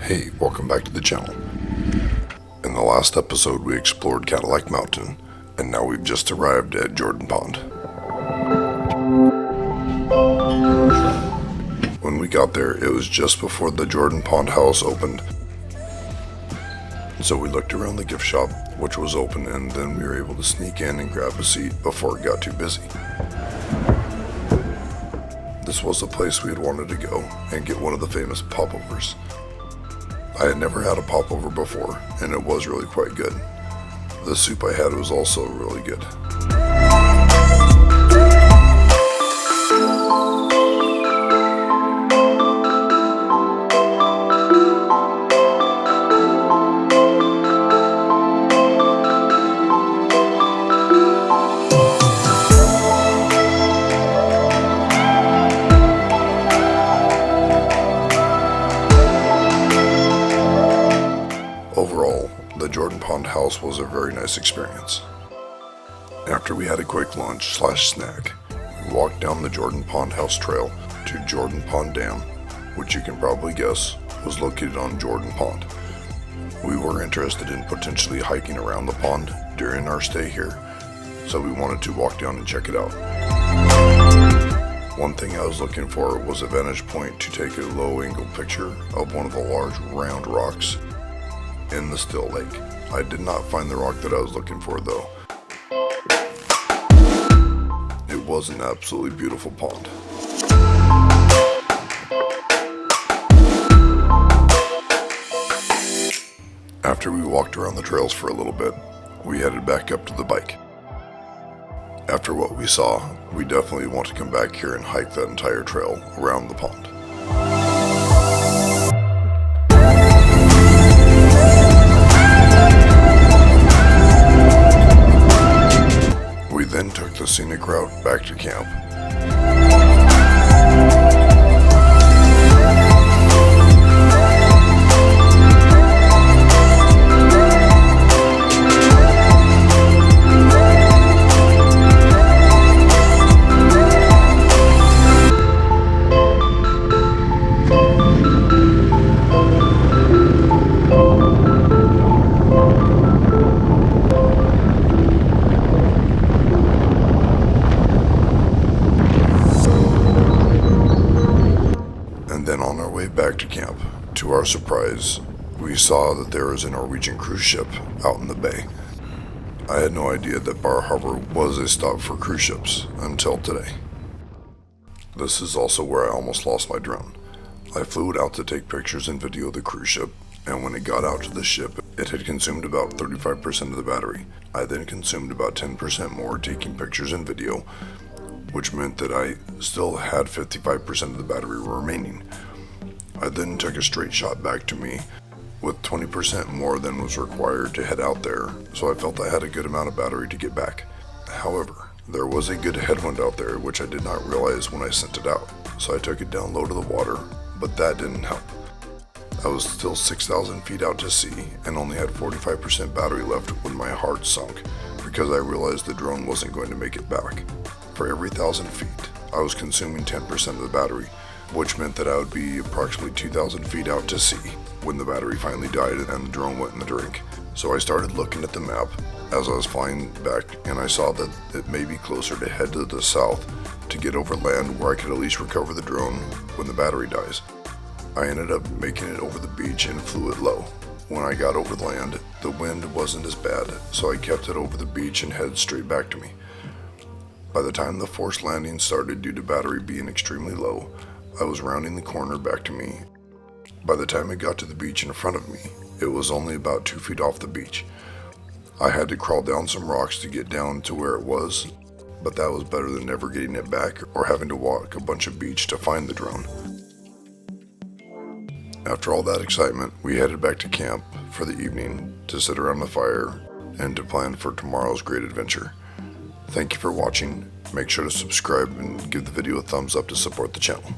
Hey, welcome back to the channel. In the last episode we explored Cadillac Mountain, and now we've just arrived at Jordon Pond. When we got there, it was just before the Jordon Pond house opened. So we looked around the gift shop, which was open, and then we were able to sneak in and grab a seat before it got too busy. This was the place we had wanted to go and get one of the famous popovers. I had never had a popover before, and it was really quite good. The soup I had was also really good. Overall, the Jordon Pond house was a very nice experience. After we had a quick lunch/snack, we walked down the Jordon Pond house trail to Jordon Pond Dam, which you can probably guess was located on Jordon Pond. We were interested in potentially hiking around the pond during our stay here, so we wanted to walk down and check it out. One thing I was looking for was a vantage point to take a low-angle picture of one of the large round rocks in the still lake. I did not find the rock that I was looking for though. It was an absolutely beautiful pond. After we walked around the trails for a little bit, we headed back up to the bike. After what we saw, we definitely want to come back here and hike that entire trail around the pond. We then took the scenic route back to camp. Then on our way back to camp, to our surprise, we saw that there was a Norwegian cruise ship out in the bay. I had no idea that Bar Harbor was a stop for cruise ships until today. This is also where I almost lost my drone. I flew it out to take pictures and video of the cruise ship, and when it got out to the ship, it had consumed about 35% of the battery. I then consumed about 10% more taking pictures and video, which meant that I still had 55% of the battery remaining. I then took a straight shot back to me with 20% more than was required to head out there, so I felt I had a good amount of battery to get back. However, there was a good headwind out there, which I did not realize when I sent it out, so I took it down low to the water, but that didn't help. I was still 6,000 feet out to sea and only had 45% battery left when my heart sunk because I realized the drone wasn't going to make it back. For every 1,000 feet, I was consuming 10% of the battery, which meant that I would be approximately 2,000 feet out to sea when the battery finally died and the drone went in the drink. So I started looking at the map as I was flying back, and I saw that it may be closer to head to the south to get over land where I could at least recover the drone when the battery dies. I ended up making it over the beach and flew it low. When I got over the land, the wind wasn't as bad, so I kept it over the beach and headed straight back to me. By the time the forced landing started due to battery being extremely low, I was rounding the corner back to me. By the time it got to the beach in front of me, it was only about 2 feet off the beach. I had to crawl down some rocks to get down to where it was, but that was better than never getting it back or having to walk a bunch of beach to find the drone. After all that excitement, we headed back to camp for the evening to sit around the fire and to plan for tomorrow's great adventure. Thank you for watching. Make sure to subscribe and give the video a thumbs up to support the channel.